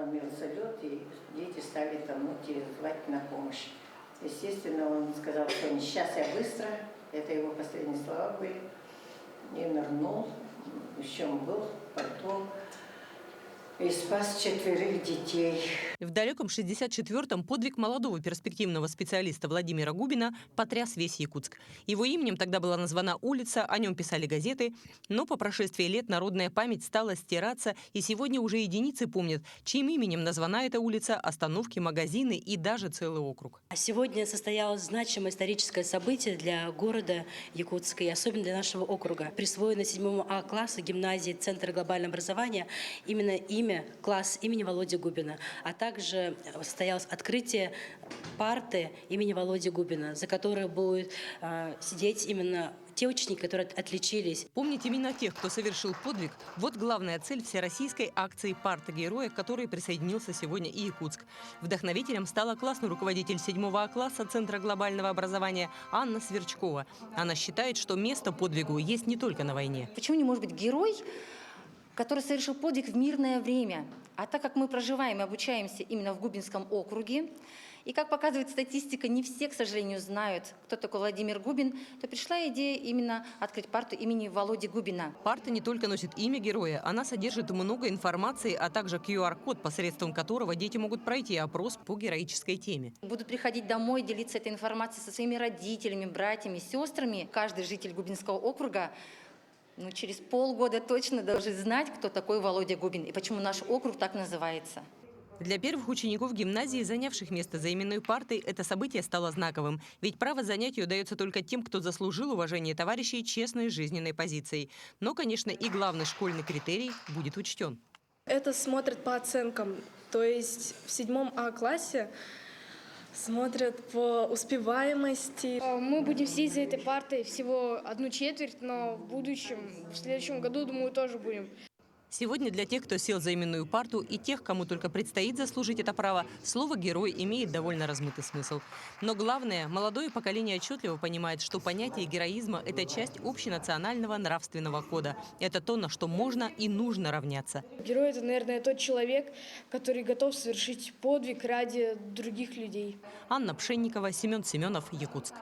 сломился лед, и дети стали тонуть и звать на помощь. Естественно, он сказал, что сейчас я быстро, это его последние слова были, и нырнул, в чем был, потом, и спас 4 детей. В далеком 64-м подвиг молодого перспективного специалиста Владимира Губина потряс весь Якутск. Его именем тогда была названа улица, о нем писали газеты. Но по прошествии лет народная память стала стираться, и сегодня уже единицы помнят, чьим именем названа эта улица, остановки, магазины и даже целый округ. А сегодня состоялось значимое историческое событие для города Якутска и особенно для нашего округа. Присвоено 7 А классу гимназии Центра глобального образования именно класс имени Володи Губина, а также состоялось открытие парты имени Володи Губина, за которой будут сидеть именно те ученики, которые отличились. Помнить имена тех, кто совершил подвиг – вот главная цель всероссийской акции «Парта героя», к которой присоединился сегодня и Якутск. Вдохновителем стала классный руководитель 7 А класса Центра глобального образования Анна Сверчкова. Она считает, что место подвигу есть не только на войне. Почему не может быть герой, который совершил подвиг в мирное время? А так как мы проживаем и обучаемся именно в Губинском округе, и, как показывает статистика, не все, к сожалению, знают, кто такой Владимир Губин, то пришла идея именно открыть парту имени Володи Губина. Парта не только носит имя героя, она содержит много информации, а также QR-код, посредством которого дети могут пройти опрос по героической теме. Будут приходить домой, делиться этой информацией со своими родителями, братьями, сестрами. Каждый житель Губинского округа через полгода точно должен знать, кто такой Володя Губин и почему наш округ так называется. Для первых учеников гимназии, занявших место за именной партой, это событие стало знаковым. Ведь право занять ее дается только тем, кто заслужил уважение товарищей честной жизненной позицией. Но, конечно, и главный школьный критерий будет учтен. Это смотрят по оценкам. То есть в 7 А классе смотрят по успеваемости. Мы будем сидеть за этой партой всего 1/4, но в следующем году, думаю, тоже будем. Сегодня для тех, кто сел за именную парту, и тех, кому только предстоит заслужить это право, слово «герой» имеет довольно размытый смысл. Но главное, молодое поколение отчетливо понимает, что понятие героизма – это часть общенационального нравственного кода. Это то, на что можно и нужно равняться. Герой – это, наверное, тот человек, который готов совершить подвиг ради других людей. Анна Пшенникова, Семен Семенов, Якутск.